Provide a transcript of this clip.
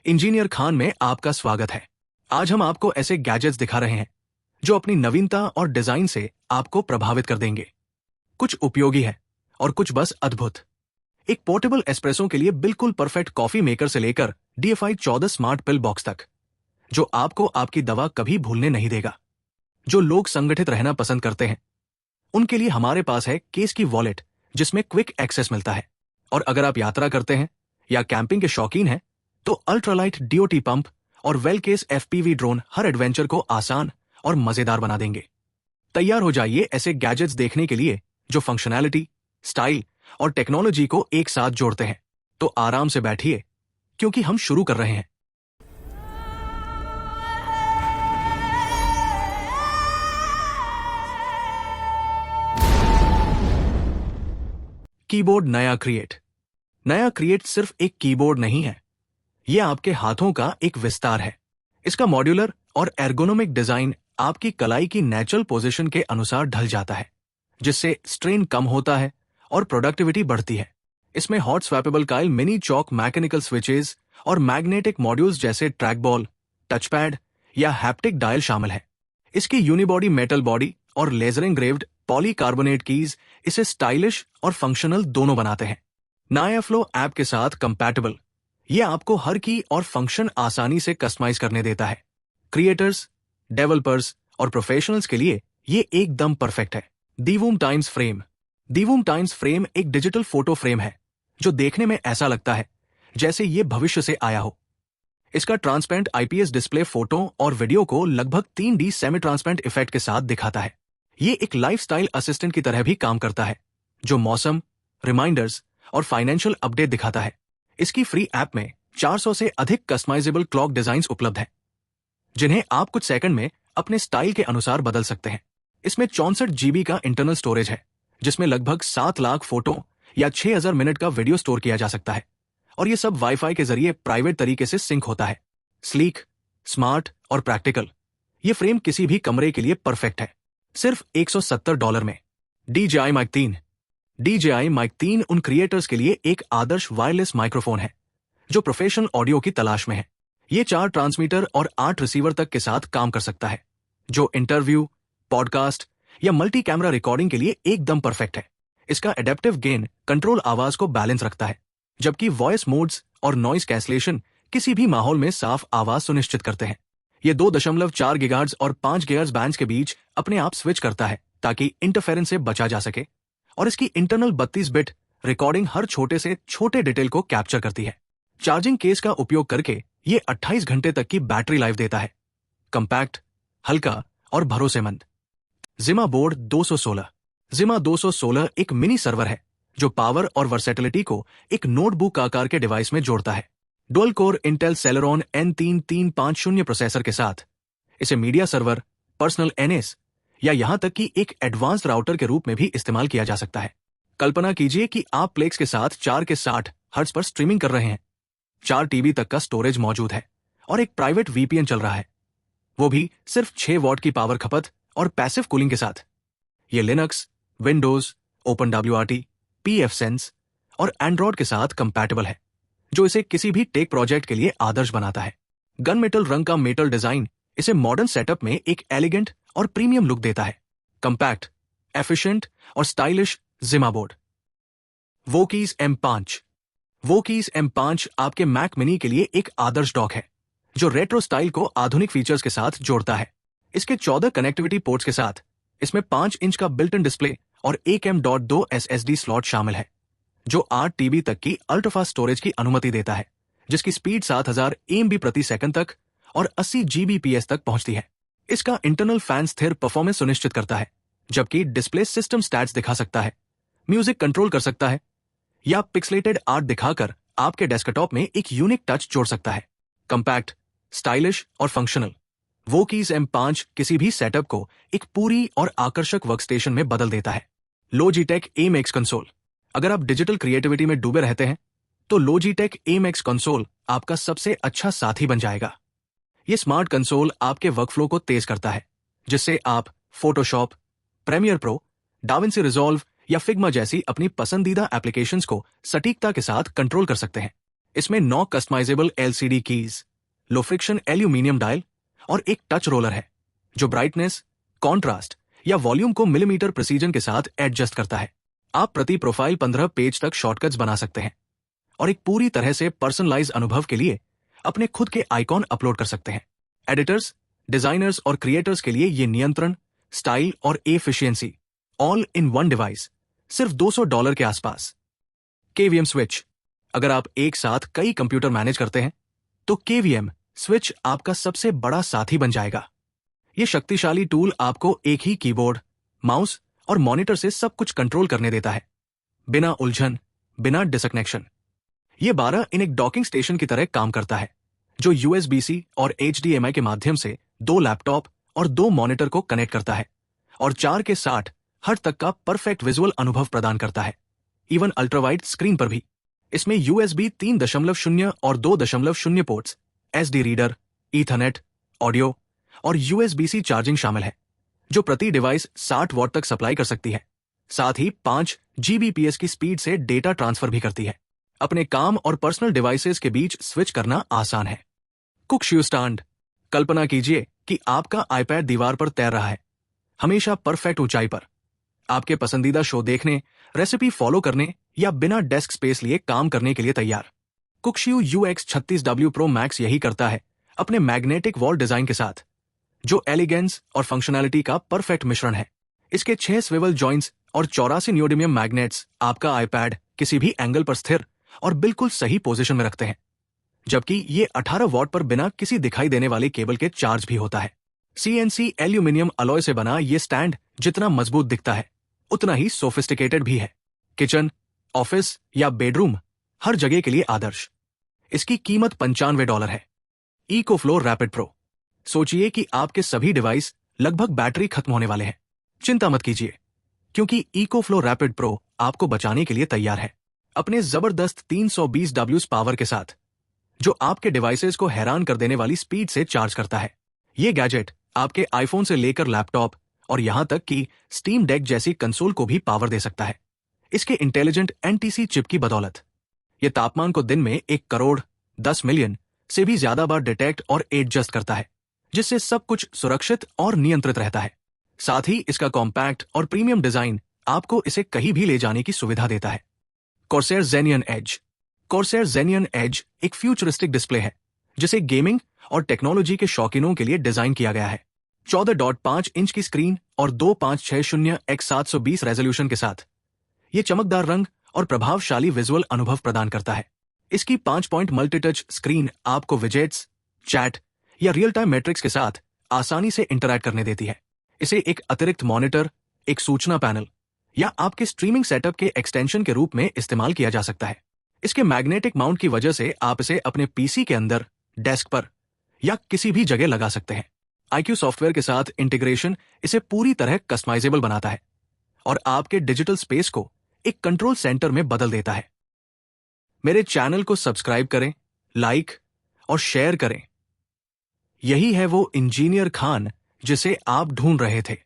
Engineer Khan में आपका स्वागत है। आज हम आपको ऐसे गैजेट्स दिखा रहे हैं जो अपनी नवीनता और डिजाइन से आपको प्रभावित कर देंगे। कुछ उपयोगी है और कुछ बस अद्भुत। एक पोर्टेबल एस्प्रेसो के लिए बिल्कुल परफेक्ट कॉफी मेकर से लेकर DFI 14 स्मार्ट पिल बॉक्स तक, जो आपको आपकी दवा कभी भूलने नहीं देगा। जो लोग संगठित रहना पसंद करते हैं उनके लिए हमारे पास है केस की वॉलेट, जिसमें क्विक एक्सेस मिलता है। और अगर आप यात्रा करते हैं या कैंपिंग के शौकीन हैं तो अल्ट्रालाइट DOT पंप और वेल केस FPV ड्रोन हर एडवेंचर को आसान और मजेदार बना देंगे। तैयार हो जाइए ऐसे गैजेट्स देखने के लिए जो फंक्शनैलिटी, स्टाइल और टेक्नोलॉजी को एक साथ जोड़ते हैं। तो आराम से बैठिए क्योंकि हम शुरू कर रहे हैं। कीबोर्ड नया क्रिएट सिर्फ एक कीबोर्ड नहीं है, यह आपके हाथों का एक विस्तार है। इसका मॉड्यूलर और एर्गोनोमिक डिजाइन आपकी कलाई की नेचुरल पोजीशन के अनुसार ढल जाता है, जिससे स्ट्रेन कम होता है और प्रोडक्टिविटी बढ़ती है। इसमें hot swappable Kyle mini chalk mechanical switches और मैग्नेटिक मॉड्यूल्स जैसे ट्रैक बॉल, टचपैड या हैप्टिक डायल शामिल है। इसकी यूनिबॉडी मेटल बॉडी और लेजर इंग्रेव्ड पॉलीकार्बोनेट कीज इसे स्टाइलिश और फंक्शनल दोनों बनाते हैं। नाया फ्लो ऐप के साथ कंपैटिबल, यह आपको हर की और फंक्शन आसानी से कस्टमाइज करने देता है। क्रिएटर्स, डेवलपर्स और प्रोफेशनल्स के लिए ये एकदम परफेक्ट है। दीवूम टाइम्स फ्रेम एक डिजिटल फोटो फ्रेम है जो देखने में ऐसा लगता है जैसे ये भविष्य से आया हो। इसका ट्रांसपेरेंट IPS डिस्प्ले फोटो और वीडियो को लगभग 3D सेमी ट्रांसपेरेंट इफेक्ट के साथ दिखाता है। ये एक लाइफस्टाइल असिस्टेंट की तरह भी काम करता है जो मौसम, रिमाइंडर्स और फाइनेंशियल अपडेट दिखाता है। इसकी फ्री ऐप में 400 से अधिक कस्टमाइजेबल क्लॉक डिजाइन्स उपलब्ध हैं, जिन्हें आप कुछ सेकंड में अपने स्टाइल के अनुसार बदल सकते हैं। इसमें 64 GB का इंटरनल स्टोरेज है, जिसमें लगभग 7 लाख फोटो या 6000 मिनट का वीडियो स्टोर किया जा सकता है। और ये सब वाईफाई के जरिए प्राइवेट तरीके से सिंक होता है। स्लीक, स्मार्ट और प्रैक्टिकल, ये फ्रेम किसी भी कमरे के लिए परफेक्ट है। सिर्फ $170 में। DJI Mic 3 उन क्रिएटर्स के लिए एक आदर्श वायरलेस माइक्रोफोन है जो प्रोफेशनल ऑडियो की तलाश में है। ये 4 ट्रांसमीटर और 8 रिसीवर तक के साथ काम कर सकता है, जो इंटरव्यू, पॉडकास्ट या मल्टी कैमरा रिकॉर्डिंग के लिए एकदम परफेक्ट है। इसका एडेप्टिव गेन कंट्रोल आवाज को बैलेंस रखता है, जबकि वॉइस मोड्स और नॉइज कैंसलेशन किसी भी माहौल में साफ आवाज सुनिश्चित करते हैं। ये 2.4 GHz और 5 GHz बैंड्स के बीच अपने आप स्विच करता है ताकि इंटरफेरेंस से बचा जा सके। और इसकी इंटरनल 32 बिट रिकॉर्डिंग हर छोटे से छोटे डिटेल को कैप्चर करती है। चार्जिंग केस का उपयोग करके ये 28 घंटे तक की बैटरी लाइफ देता है। कंपैक्ट, हल्का और भरोसेमंद। जिमा 216 एक मिनी सर्वर है जो पावर और वर्सेटिलिटी को एक नोटबुक आकार के डिवाइस में जोड़ता है। Dual core Intel Celeron N3350 processor के साथ इसे मीडिया सर्वर, पर्सनल NAS या यहां तक कि एक एडवांस्ड राउटर के रूप में भी इस्तेमाल किया जा सकता है। कल्पना कीजिए कि आप प्लेक्स के साथ 4 के 60 हर्ट्ज पर स्ट्रीमिंग कर रहे हैं। 4 TB तक का स्टोरेज मौजूद है और एक प्राइवेट VPN चल रहा है, वो भी सिर्फ 6 वॉट की पावर खपत और पैसिव कूलिंग के साथ। ये लिनक्स, विंडोज, OpenWRT, pfSense और एंड्रॉयड के साथ कंपैटिबल है, जो इसे किसी भी टेक प्रोजेक्ट के लिए आदर्श बनाता है। गन मेटल रंग का मेटल डिजाइन इसे मॉडर्न सेटअप में एक एलिगेंट और प्रीमियम लुक देता है। कंपैक्ट, एफिशिएंट और स्टाइलिश जिमा बोर्ड। वोकीज M5 आपके मैक मिनी के लिए एक आदर्श डॉक है जो रेट्रो स्टाइल को आधुनिक फीचर्स के साथ जोड़ता है। इसके 14 कनेक्टिविटी पोर्ट्स के साथ इसमें 5 इंच का बिल्ट इन डिस्प्ले और एक M.2 SSD स्लॉट शामिल है, जो 8 TB तक की अल्ट्राफास्ट स्टोरेज की अनुमति देता है, जिसकी स्पीड 7000 MB प्रति सेकंड तक और 80 Gbps तक पहुंचती है। इसका इंटरनल फैन स्थिर परफॉर्मेंस सुनिश्चित करता है, जबकि डिस्प्ले सिस्टम स्टैट्स दिखा सकता है, म्यूजिक कंट्रोल कर सकता है या पिक्सलेटेड आर्ट दिखाकर आपके डेस्कटॉप में एक यूनिक टच जोड़ सकता है। कंपैक्ट, स्टाइलिश और फंक्शनल, वोकीज M5 किसी भी सेटअप को एक पूरी और आकर्षक वर्कस्टेशन में बदल देता है। Logitech AIM-X कंसोल, अगर आप डिजिटल क्रिएटिविटी में डूबे रहते हैं तो Logitech AIM-X कंसोल आपका सबसे अच्छा साथी बन जाएगा। ये स्मार्ट कंसोल आपके वर्कफ्लो को तेज करता है, जिससे आप Photoshop, Premiere Pro, DaVinci Resolve या फिग्मा जैसी अपनी पसंदीदा एप्लीकेशंस को सटीकता के साथ कंट्रोल कर सकते हैं। इसमें 9 customisable LCD keys, low friction aluminium dial और एक टच रोलर है जो ब्राइटनेस, कॉन्ट्रास्ट या वॉल्यूम को मिलीमीटर प्रिसीजन के साथ एडजस्ट करता है। आप प्रति प्रोफाइल 15 पेज तक शॉर्टकट्स बना सकते हैं और एक पूरी तरह से पर्सनलाइज अनुभव के लिए अपने खुद के आइकॉन अपलोड कर सकते हैं। एडिटर्स, डिजाइनर्स और क्रिएटर्स के लिए ये नियंत्रण, स्टाइल और efficiency all in one device सिर्फ $200 के आसपास। KVM स्विच, अगर आप एक साथ कई कंप्यूटर मैनेज करते हैं तो KVM स्विच आपका सबसे बड़ा साथी बन जाएगा। यह शक्तिशाली टूल आपको एक ही कीबोर्ड, माउस और मॉनिटर से सब कुछ कंट्रोल करने देता है, बिना उलझन, बिना डिसकनेक्शन। यह 12 इन एक डॉकिंग स्टेशन की तरह काम करता है जो USB-C और HDMI के माध्यम से 2 लैपटॉप और 2 मॉनिटर को कनेक्ट करता है और 4 के 60 हर्ट्ज तक का परफेक्ट विजुअल अनुभव प्रदान करता है, इवन अल्ट्रावाइड स्क्रीन पर भी। इसमें USB 3.0 और 2.0 ports, SD reader, Ethernet, audio और USB-C चार्जिंग शामिल है जो प्रति डिवाइस 60 वॉट तक सप्लाई कर सकती है। साथ ही 5 Gbps की स्पीड से डेटा ट्रांसफर भी करती है। अपने काम और पर्सनल डिवाइसेस के बीच स्विच करना आसान है। कुक शू स्टैंड, कल्पना कीजिए कि आपका iPad दीवार पर तैर रहा है, हमेशा परफेक्ट ऊंचाई पर, आपके पसंदीदा शो देखने, रेसिपी फॉलो करने या बिना डेस्क स्पेस लिए काम करने के लिए तैयार। कुकशू UX36W Pro Max यही करता है अपने मैग्नेटिक वॉल डिजाइन के साथ, जो एलिगेंस और फंक्शनैलिटी का परफेक्ट मिश्रण है। इसके 6 स्विवल जॉइंट्स और 84 नियोडिमियम मैग्नेट्स आपका iPad किसी भी एंगल पर स्थिर और बिल्कुल सही पोजीशन में रखते हैं, जबकि ये 18 वॉट पर बिना किसी दिखाई देने वाले केबल के चार्ज भी होता है। CNC एल्यूमिनियम अलॉय से बना ये स्टैंड जितना मजबूत दिखता है उतना ही सोफिस्टिकेटेड भी है। किचन, ऑफिस या बेडरूम, हर जगह के लिए आदर्श। इसकी कीमत $95 है। EcoFlow Rapid Pro, सोचिए कि आपके सभी डिवाइस लगभग बैटरी खत्म होने वाले हैं। चिंता मत कीजिए, क्योंकि EcoFlow Rapid Pro आपको बचाने के लिए तैयार है अपने जबरदस्त 320 W पावर के साथ, जो आपके डिवाइसेस को हैरान कर देने वाली स्पीड से चार्ज करता है। ये गैजेट आपके आईफोन से लेकर लैपटॉप और यहां तक कि स्टीम डेक जैसी कंसोल को भी पावर दे सकता है। इसके इंटेलिजेंट NTC चिप की बदौलत यह तापमान को दिन में 1 करोड़ 10 मिलियन से भी ज्यादा बार डिटेक्ट और एडजस्ट करता है, जिससे सब कुछ सुरक्षित और नियंत्रित रहता है। साथ ही इसका कॉम्पैक्ट और प्रीमियम डिजाइन आपको इसे कहीं भी ले जाने की सुविधा देता है। Corsair Xenion Edge, Corsair Xenion Edge एक फ्यूचरिस्टिक डिस्प्ले है जिसे गेमिंग और टेक्नोलॉजी के शौकीनों के लिए डिजाइन किया गया है। 14.5 इंच की स्क्रीन और 2560x720 रेजोल्यूशन के साथ ये चमकदार रंग और प्रभावशाली विजुअल अनुभव प्रदान करता है। इसकी 5 पॉइंट मल्टीटच स्क्रीन आपको विजेट्स, चैट या रियल टाइम मैट्रिक्स के साथ आसानी से इंटरैक्ट करने देती है। इसे एक अतिरिक्त मॉनिटर, एक सूचना पैनल या आपके स्ट्रीमिंग सेटअप के एक्सटेंशन के रूप में इस्तेमाल किया जा सकता है। इसके मैग्नेटिक माउंट की वजह से आप इसे अपने PC के अंदर, डेस्क पर या किसी भी जगह लगा सकते हैं। IQ सॉफ्टवेयर के साथ इंटीग्रेशन इसे पूरी तरह कस्टमाइजेबल बनाता है और आपके डिजिटल स्पेस को एक कंट्रोल सेंटर में बदल देता है। मेरे चैनल को सब्सक्राइब करें, लाइक और शेयर करें। यही है वो इंजीनियर खान जिसे आप ढूंढ रहे थे।